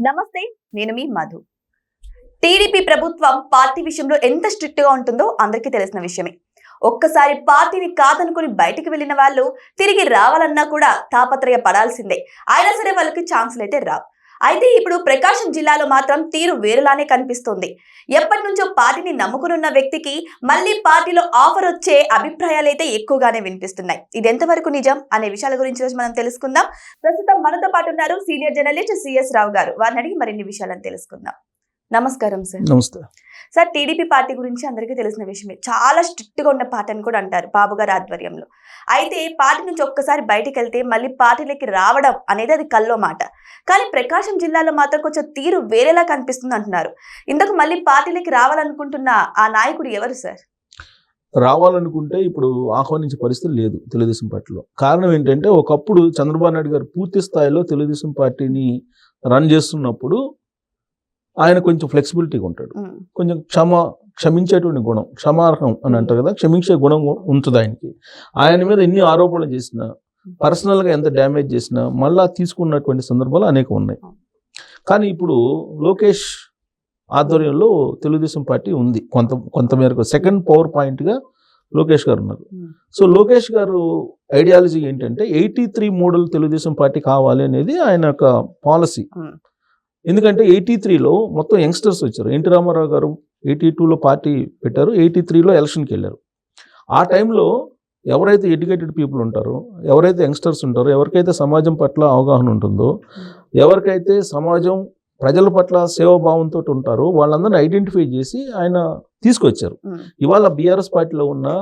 నమస్తే, నేను మీ మధు. టీడీపీ ప్రభుత్వం పార్టీ విషయంలో ఎంత స్ట్రిక్ట్ గా ఉంటుందో అందరికీ తెలిసిన విషయమే. ఒక్కసారి పార్టీని కాదనుకుని బయటికి వెళ్ళిన వాళ్ళు తిరిగి రావాలన్నా కూడా తాపత్రయ పడాల్సిందే. అయినా సరే వాళ్ళకి ఛాన్సులు అయితే రావు. అయితే ఇప్పుడు ప్రకాశం జిల్లాలో మాత్రం తీరు వేరులానే కనిపిస్తోంది. ఎప్పటి నుంచో పార్టీని నమ్ముకునున్న వ్యక్తికి మళ్ళీ పార్టీలో ఆఫర్ వచ్చే అభిప్రాయాలైతే ఎక్కువగానే వినిపిస్తున్నాయి. ఇది ఎంతవరకు నిజం అనే విషయాల గురించి రోజు మనం తెలుసుకుందాం. ప్రస్తుతం మనతో పాటు ఉన్నారు సీనియర్ జర్నలిస్ట్ సిఎస్ రావు గారు. వారిని అడిగి మరిన్ని విషయాలను తెలుసుకుందాం. నమస్కారం సార్. నమస్తే సార్, టీడీపీ పార్టీ గురించి అందరికీ తెలిసిన విషయమే. చాలా స్ట్రిక్ట్ గా ఉన్న పార్టీ అని కూడా అంటారు బాబు గారి ఆధ్వర్యంలో. అయితే పార్టీ నుంచి ఒక్కసారి బయటికి వెళ్తే మళ్ళీ పార్టీలోకి రావడం అనేది అది కల్లో మాట. కానీ ప్రకాశం జిల్లాలో మాత్రం కొంచెం తీరు వేరేలా కనిపిస్తుంది అంటున్నారు. ఇందుకు మళ్ళీ పార్టీలోకి రావాలనుకుంటున్న ఆ నాయకుడు ఎవరు సార్? రావాలనుకుంటే ఇప్పుడు ఆహ్వానించే పరిస్థితి లేదు తెలుగుదేశం పార్టీలో. కారణం ఏంటంటే ఒకప్పుడు చంద్రబాబు నాయుడు గారు పూర్తి స్థాయిలో తెలుగుదేశం పార్టీని రన్ చేస్తున్నప్పుడు ఆయన కొంచెం ఫ్లెక్సిబిలిటీగా ఉంటాడు. కొంచెం క్షమించేటువంటి గుణం, క్షమార్హం అని అంటారు కదా, క్షమించే గుణం ఉంటుంది ఆయనకి. ఆయన మీద ఎన్ని ఆరోపణలు చేసినా, పర్సనల్గా ఎంత డ్యామేజ్ చేసినా మళ్ళా తీసుకున్నటువంటి సందర్భాలు అనేక ఉన్నాయి. కానీ ఇప్పుడు లోకేష్ ఆధ్వర్యంలో తెలుగుదేశం పార్టీ ఉంది కొంతమేరకు. సెకండ్ పవర్ పాయింట్గా లోకేష్ గారు ఉన్నారు. సో లోకేష్ గారు ఐడియాలజీ ఏంటంటే 83 మోడల్ తెలుగుదేశం పార్టీ కావాలి అనేది ఆయన యొక్క పాలసీ. ఎందుకంటే 83లో మొత్తం యంగ్స్టర్స్ వచ్చారు. ఎన్టీ రామారావు గారు 82లో పార్టీ పెట్టారు, 83లో ఎలక్షన్కి వెళ్ళారు. ఆ టైంలో ఎవరైతే ఎడ్యుకేటెడ్ పీపుల్ ఉంటారో, ఎవరైతే యంగ్స్టర్స్ ఉంటారో, ఎవరికైతే సమాజం పట్ల అవగాహన ఉంటుందో, ఎవరికైతే సమాజం ప్రజల పట్ల సేవాభావంతో ఉంటారో వాళ్ళందరినీ ఐడెంటిఫై చేసి ఆయన తీసుకొచ్చారు. ఇవాళ బీఆర్ఎస్ పార్టీలో ఉన్నా,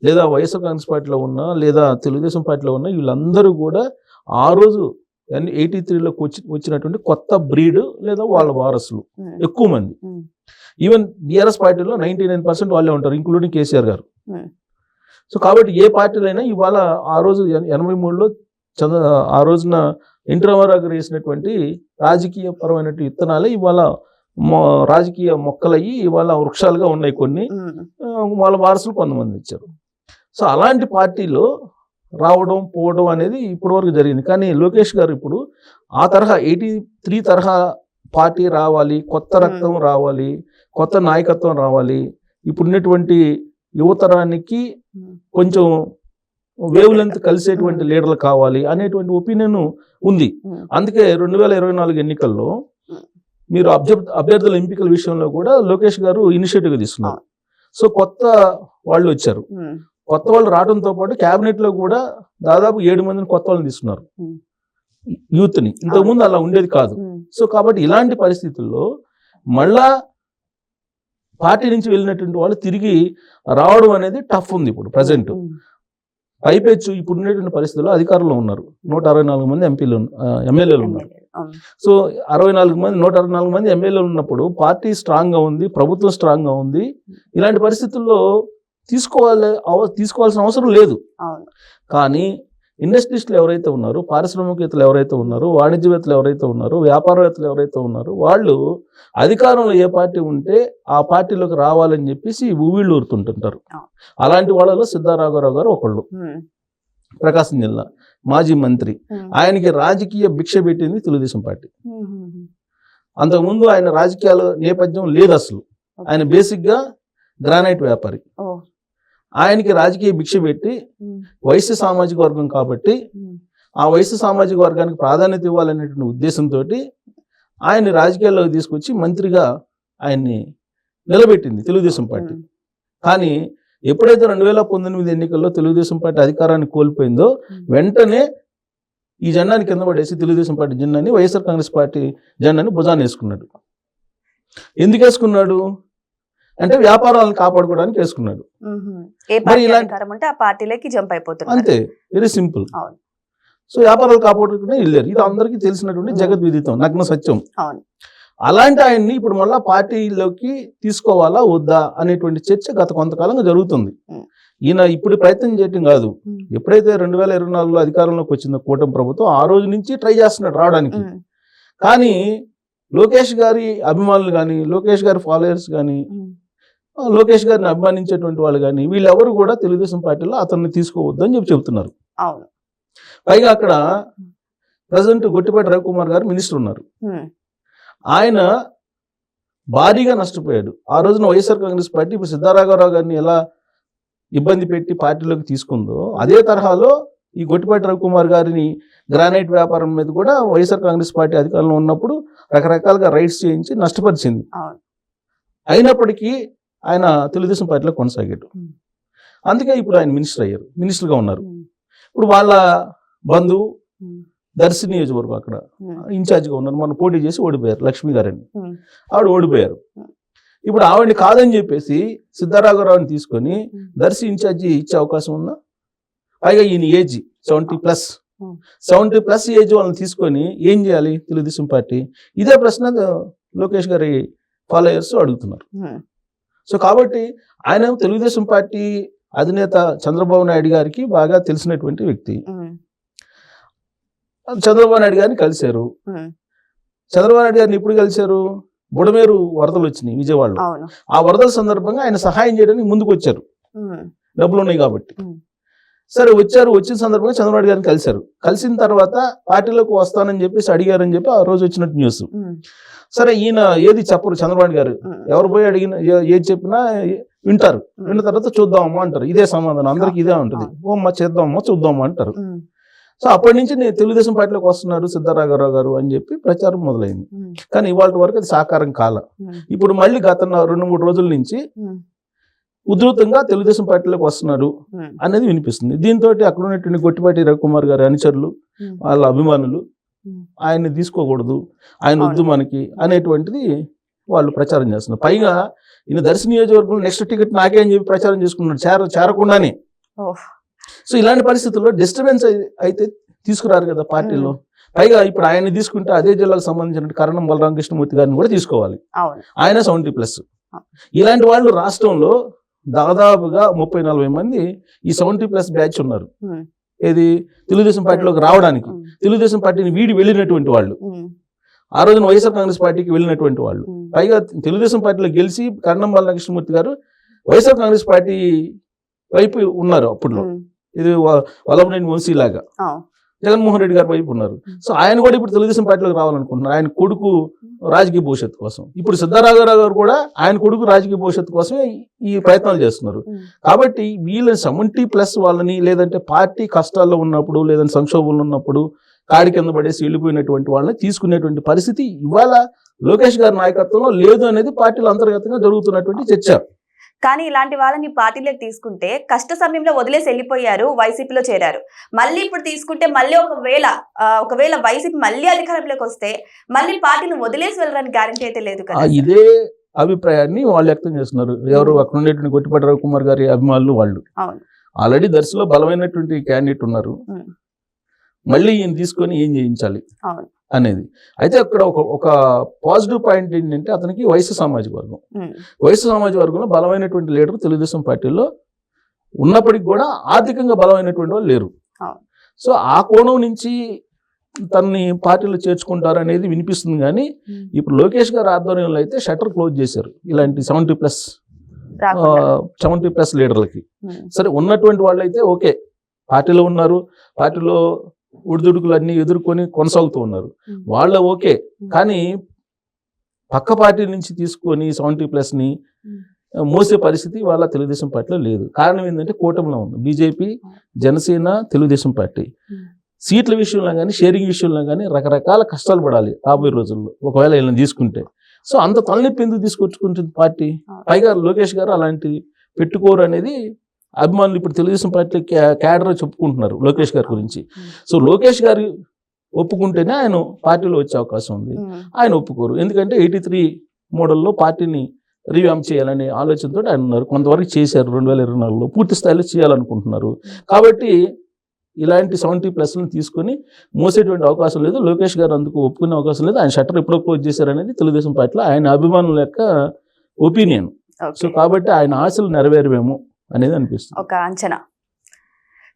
లేదా వైఎస్ఆర్ కాంగ్రెస్ పార్టీలో ఉన్నా, లేదా తెలుగుదేశం పార్టీలో ఉన్నా, వీళ్ళందరూ కూడా ఆ రోజు 83లోకి వచ్చినటువంటి కొత్త బ్రీడ్ లేదా వాళ్ళ వారసులు ఎక్కువ మంది. ఈవెన్ బీఆర్ఎస్ పార్టీలో 99% వాళ్ళే ఉంటారు, ఇంక్లూడింగ్ కేసీఆర్ గారు. సో కాబట్టి ఏ పార్టీలైనా ఇవాళ ఆ రోజు 83లో ఆ రోజున ఎన్టీ రామారావు గారు వేసినటువంటి రాజకీయ పరమైన విత్తనాలే ఇవాళ రాజకీయ మొక్కలయ్యి ఇవాళ వృక్షాలుగా ఉన్నాయి. కొన్ని వాళ్ళ వారసులు కొంతమంది ఇచ్చారు. సో అలాంటి పార్టీలో రావడం పోవడం అనేది ఇప్పటి వరకు జరిగింది. కానీ లోకేష్ గారు ఇప్పుడు ఆ తరహా 83 తరహా పార్టీ రావాలి, కొత్త రక్తం రావాలి, కొత్త నాయకత్వం రావాలి, ఇప్పుడున్నటువంటి యువతరానికి కొంచెం వేవ్ లెంత్ కలిసేటువంటి లీడర్లు కావాలి అనేటువంటి ఒపీనియన్ ఉంది. అందుకే 2024 ఎన్నికల్లో మీరు అభ్యర్థుల ఎంపికల విషయంలో కూడా లోకేష్ గారు ఇనిషియేటివ్ తీసుకున్నారు. సో కొత్త వాళ్ళు వచ్చారు. కొత్త వాళ్ళు రావడంతో పాటు క్యాబినెట్ లో కూడా దాదాపు 7 మందిని కొత్త వాళ్ళని తీసుకున్నారు, యూత్ని. ఇంతకుముందు అలా ఉండేది కాదు. సో కాబట్టి ఇలాంటి పరిస్థితుల్లో మళ్ళా పార్టీ నుంచి వెళ్ళినటువంటి వాళ్ళు తిరిగి రావడం అనేది టఫ్ ఉంది ఇప్పుడు ప్రజెంట్. పైపెచ్చు ఇప్పుడు ఉన్నటువంటి పరిస్థితుల్లో అధికారంలో ఉన్నారు 164 మంది ఎమ్మెల్యేలు ఉన్నారు. సో 164 మంది ఎమ్మెల్యేలు ఉన్నప్పుడు పార్టీ స్ట్రాంగ్ గా ఉంది, ప్రభుత్వం స్ట్రాంగ్ గా ఉంది. ఇలాంటి పరిస్థితుల్లో తీసుకోవాల్సిన అవసరం లేదు. కానీ ఇండస్ట్రీస్టులు ఎవరైతే ఉన్నారో, పారిశ్రామికవేత్తలు ఎవరైతే ఉన్నారో, వాణిజ్యవేత్తలు ఎవరైతే ఉన్నారో, వ్యాపారవేత్తలు ఎవరైతే ఉన్నారో, వాళ్ళు అధికారంలో ఏ పార్టీ ఉంటే ఆ పార్టీలోకి రావాలని చెప్పేసి ఊవిళ్ళు ఊరుతుంటుంటారు. అలాంటి వాళ్ళలో సిద్ధారాఘవరావు గారు ఒకళ్ళు, ప్రకాశం జిల్లా మాజీ మంత్రి. ఆయనకి రాజకీయ భిక్ష పెట్టింది తెలుగుదేశం పార్టీ. అంతకుముందు ఆయన రాజకీయాల నేపథ్యం లేదు అసలు. ఆయన బేసిక్ గా గ్రానైట్ వ్యాపారి. ఆయనకి రాజకీయ భిక్ష పెట్టి వైశ్య సామాజిక వర్గం కాబట్టి ఆ వైశ్య సామాజిక వర్గానికి ప్రాధాన్యత ఇవ్వాలనేటువంటి ఉద్దేశంతో ఆయన్ని రాజకీయాల్లోకి తీసుకొచ్చి మంత్రిగా ఆయన్ని నిలబెట్టింది తెలుగుదేశం పార్టీ. కానీ ఎప్పుడైతే 2019 ఎన్నికల్లో తెలుగుదేశం పార్టీ అధికారాన్ని కోల్పోయిందో వెంటనే ఈ జెండాని కింద పడేసి తెలుగుదేశం పార్టీ జెండాని వైఎస్ఆర్ కాంగ్రెస్ పార్టీ జెండాని భుజాన్ని వేసుకున్నాడు. ఎందుకు వేసుకున్నాడు అంటే వ్యాపారాలను కాపాడుకోవడానికి వేసుకున్నాడు. అంతే, వెరీ సింపుల్. సో వ్యాపారాలు కాపాడుకుంటే వెళ్ళారు. ఇది అందరికీ తెలిసినటువంటి జగద్విదితం, నగ్న సత్యం. అలాంటి ఆయన్ని ఇప్పుడు మళ్ళా పార్టీలోకి తీసుకోవాలా వద్దా అనేటువంటి చర్చ గత కొంతకాలంగా జరుగుతుంది. ఈయన ఇప్పుడు ప్రయత్నం చేయటం కాదు. ఎప్పుడైతే 2024లో అధికారంలోకి వచ్చిందో కూటమి ప్రభుత్వం, ఆ రోజు నుంచి ట్రై చేస్తున్నాడు రావడానికి. కానీ లోకేష్ గారి అభిమానులు కానీ, లోకేష్ గారి ఫాలోయర్స్ కానీ, లోకేష్ గారిని అభిమానించేటువంటి వాళ్ళు కానీ వీళ్ళెవరు కూడా తెలుగుదేశం పార్టీలో అతన్ని తీసుకోవద్దు అని చెప్తున్నారు. పైగా అక్కడ ప్రజెంట్ గొట్టిపాటి రవికుమార్ గారు మినిస్టర్ ఉన్నారు. ఆయన భారీగా నష్టపోయాడు. ఆ రోజున వైఎస్ఆర్ కాంగ్రెస్ పార్టీ ఇప్పుడు సిద్ధారాఘవరావు గారిని ఎలా ఇబ్బంది పెట్టి పార్టీలోకి తీసుకుందో అదే తరహాలో ఈ గొట్టిపాటి రవికుమార్ గారిని గ్రానైట్ వ్యాపారం మీద కూడా వైఎస్ఆర్ కాంగ్రెస్ పార్టీ అధికారంలో ఉన్నప్పుడు రకరకాలుగా రైట్స్ చేయించి నష్టపరిచింది. అయినప్పటికీ ఆయన తెలుగుదేశం పార్టీలో కొనసాగాడు. అందుకే ఇప్పుడు ఆయన మినిస్టర్గా ఉన్నారు. ఇప్పుడు వాళ్ళ బంధువు దర్శి నియోజకవర్గం అక్కడ ఇన్ఛార్జిగా ఉన్నారు. మొన్న పోటీ చేసి ఓడిపోయారు లక్ష్మి గారని. ఆవిడ ఓడిపోయారు. ఇప్పుడు ఆవిడని కాదని చెప్పేసి సిద్ధారాఘవరావుని తీసుకొని దర్శి ఇన్ఛార్జి ఇచ్చే అవకాశం ఉందా? పైగా ఈయన ఏజ్ 70+ ఏజ్ వాళ్ళని తీసుకొని ఏం చేయాలి తెలుగుదేశం పార్టీ? ఇదే ప్రశ్న లోకేష్ గారి ఫాలోయర్స్ అడుగుతున్నారు. సో కాబట్టి ఆయన తెలుగుదేశం పార్టీ అధినేత చంద్రబాబు నాయుడు గారికి బాగా తెలిసినటువంటి వ్యక్తి. చంద్రబాబు నాయుడు గారిని కలిశారు. చంద్రబాబు నాయుడు గారిని ఎప్పుడు కలిశారు? బుడమేరు వరదలు వచ్చినాయి విజయవాడలో. ఆ వరదల సందర్భంగా ఆయన సహాయం చేయడానికి ముందుకు వచ్చారు, డబ్బులు ఉన్నాయి కాబట్టి. సరే వచ్చిన సందర్భంగా చంద్రబాబు గారిని కలిశారు. కలిసిన తర్వాత పార్టీలోకి వస్తానని చెప్పేసి అడిగారని చెప్పి ఆ రోజు వచ్చినట్టు న్యూస్. సరే ఈయన ఏది చెప్పరు చంద్రబాబు గారు. ఎవరు పోయి అడిగిన ఏది చెప్పినా వింటారు. విన్న తర్వాత చూద్దామమ్మా అంటారు. ఇదే సమాధానం అందరికి ఇదే ఉంటుంది. ఓమ్మా చేద్దామమ్మా చూద్దామా అంటారు. సో అప్పటి నుంచి నేను తెలుగుదేశం పార్టీలోకి వస్తున్నారు సిద్ధారాఘవరావు గారు అని చెప్పి ప్రచారం మొదలైంది. కానీ ఇవాళ వరకు అది సాకారం కాల. ఇప్పుడు మళ్ళీ గత 2-3 రోజుల నుంచి ఉధృతంగా తెలుగుదేశం పార్టీలోకి వస్తున్నారు అనేది వినిపిస్తుంది. దీంతో అక్కడ ఉన్నటువంటి గొట్టిపాటి రవికుమార్ గారి అనుచరులు, వాళ్ళ అభిమానులు ఆయన్ని తీసుకోకూడదు, ఆయన వద్దు మనకి అనేటువంటిది వాళ్ళు ప్రచారం చేస్తున్నారు. పైగా ఈయన దర్శి నియోజకవర్గంలో నెక్స్ట్ టికెట్ నాకే అని చెప్పి ప్రచారం చేసుకున్నాడు చేరకుండానే. సో ఇలాంటి పరిస్థితుల్లో డిస్టర్బెన్స్ అయితే తీసుకురారు కదా పార్టీలో. పైగా ఇప్పుడు ఆయన్ని తీసుకుంటే అదే జిల్లాకు సంబంధించిన కరణం బలరామకృష్ణమూర్తి గారిని కూడా తీసుకోవాలి. ఆయన 70+. ఇలాంటి వాళ్ళు రాష్ట్రంలో దాదాపుగా 30-40 మంది ఈ 70+ బ్యాచ్ ఉన్నారు. ఏది తెలుగుదేశం పార్టీలోకి రావడానికి, తెలుగుదేశం పార్టీని వీడి వెళ్ళినటువంటి వాళ్ళు, ఆ రోజున వైఎస్ఆర్ కాంగ్రెస్ పార్టీకి వెళ్ళినటువంటి వాళ్ళు. పైగా తెలుగుదేశం పార్టీలో గెలిచి కరణం బలరామకృష్ణమూర్తి గారు వైఎస్ఆర్ కాంగ్రెస్ పార్టీ వైపు ఉన్నారు. అప్పట్లో ఇది వల్లభనేని వంశీ లాగా జగన్మోహన్ రెడ్డి గారి వైపు ఉన్నారు. సో ఆయన కూడా ఇప్పుడు తెలుగుదేశం పార్టీలోకి రావాలనుకుంటున్నారు, ఆయన కొడుకు రాజకీయ భవిష్యత్తు కోసం. ఇప్పుడు సిద్ధారాఘవరావు గారు కూడా ఆయన కొడుకు రాజకీయ భవిష్యత్తు కోసమే ఈ ప్రయత్నాలు చేస్తున్నారు. కాబట్టి వీళ్ళని 70+ వాళ్ళని, లేదంటే పార్టీ కష్టాల్లో ఉన్నప్పుడు, లేదంటే సంక్షోభంలో ఉన్నప్పుడు కాడి కింద పడేసి వెళ్ళిపోయినటువంటి వాళ్ళని తీసుకునేటువంటి పరిస్థితి ఇవాళ లోకేష్ గారి నాయకత్వంలో లేదు అనేది పార్టీల అంతర్గతంగా జరుగుతున్నటువంటి చర్చ. కానీ ఇలాంటి వాళ్ళని పార్టీలోకి తీసుకుంటే కష్ట సమయంలో వదిలేసి వెళ్ళిపోయారు, వైసీపీలో చేరారు. మళ్ళీ ఇప్పుడు తీసుకుంటే మళ్ళీ ఒకవేళ వైసీపీ మళ్ళీ అధికారంలోకి వస్తే మళ్ళీ పార్టీని వదిలేసి వెళ్ళడానికి గ్యారంటీ అయితే లేదు కదా. ఇదే అభిప్రాయాన్ని వాళ్ళు వ్యక్తం చేస్తున్నారు. ఎవరు అక్కడ ఉండేటువంటి గొట్టిపాటి రవికుమార్ గారి అభిమానులు వాళ్ళు. ఆల్రెడీ దర్శిలో బలమైనటువంటి క్యాండిడేట్ ఉన్నారు. మళ్ళీ ఈయన తీసుకొని ఏం చేయించాలి అనేది. అయితే అక్కడ ఒక పాజిటివ్ పాయింట్ ఏంటంటే అతనికి వైశ్య సామాజిక వర్గంలో బలమైనటువంటి లీడర్ తెలుగుదేశం పార్టీలో ఉన్నప్పటికీ కూడా ఆర్థికంగా బలమైనటువంటి వాళ్ళు లేరు. సో ఆ కోణం నుంచి తనని పార్టీలో చేర్చుకుంటారు అనేది వినిపిస్తుంది. కానీ ఇప్పుడు లోకేష్ గారి ఆధ్వర్యంలో అయితే షట్టర్ క్లోజ్ చేశారు ఇలాంటి 70+ లీడర్లకి. సరే ఉన్నటువంటి వాళ్ళు అయితే ఓకే, పార్టీలో ఉన్నారు, పార్టీలో ఉడిదుడుకులన్నీ ఎదుర్కొని కొనసాగుతూ ఉన్నారు, వాళ్ళ ఓకే. కానీ పక్క పార్టీ నుంచి తీసుకొని 70+ని మోసే పరిస్థితి వాళ్ళ తెలుగుదేశం పార్టీలో లేదు. కారణం ఏంటంటే కూటమిలో ఉంది బీజేపీ, జనసేన, తెలుగుదేశం పార్టీ. సీట్ల విషయంలో కానీ, షేరింగ్ విషయంలో కానీ రకరకాల కష్టాలు పడాలి రాబోయే రోజుల్లో ఒకవేళ వీళ్ళని తీసుకుంటే. సో అంత తలనొప్పి ఎందుకు తీసుకొచ్చుకుంటుంది పార్టీ? పైగా లోకేష్ గారు అలాంటి పెట్టుకోరు అనేది అభిమానులు ఇప్పుడు తెలుగుదేశం పార్టీ క్యాడర్ చెప్పుకుంటున్నారు లోకేష్ గారి గురించి. సో లోకేష్ గారు ఒప్పుకుంటేనే ఆయన పార్టీలో వచ్చే అవకాశం ఉంది. ఆయన ఒప్పుకోరు, ఎందుకంటే 83 మోడల్లో పార్టీని రివ్యాంప్ చేయాలనే ఆలోచనతో ఆయన ఉన్నారు. కొంతవరకు చేశారు 2024లో, పూర్తి స్థాయిలో చేయాలనుకుంటున్నారు. కాబట్టి ఇలాంటి 70+లను తీసుకొని మోసేటువంటి అవకాశం లేదు. లోకేష్ గారు అందుకు ఒప్పుకునే అవకాశం లేదు. ఆయన షట్టర్ ఎప్పుడో క్లోజ్ చేశారనేది తెలుగుదేశం పార్టీలో ఆయన అభిమానుల యొక్క ఒపీనియన్. సో కాబట్టి ఆయన ఆశలు నెరవేరవేమో అనేది అనిపిస్తుంది, ఒక అంచనా.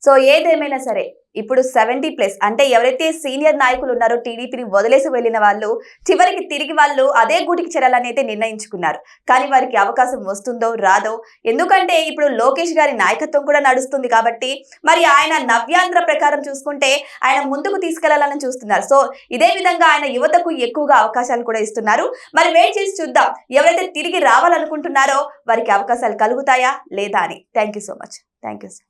సో ఏదేమైనా సరే ఇప్పుడు 70+ అంటే ఎవరైతే సీనియర్ నాయకులు ఉన్నారో టీడీపీని వదిలేసి వెళ్ళిన వాళ్ళు చివరికి తిరిగి వాళ్ళు అదే గూటికి చేరాలని అయితే నిర్ణయించుకున్నారు. కానీ వారికి అవకాశం వస్తుందో రాదో, ఎందుకంటే ఇప్పుడు లోకేష్ గారి నాయకత్వం కూడా నడుస్తుంది కాబట్టి మరి ఆయన నవ్యాంధ్ర ప్రకారం చూసుకుంటే ఆయన ముందుకు తీసుకెళ్లాలని చూస్తున్నారు. సో ఇదే విధంగా ఆయన యువతకు ఎక్కువగా అవకాశాలు కూడా ఇస్తున్నారు. మరి వెయిట్ చేసి చూద్దాం ఎవరైతే తిరిగి రావాలనుకుంటున్నారో వారికి అవకాశాలు కలుగుతాయా లేదా అని. Thank you so much. Thank you sir.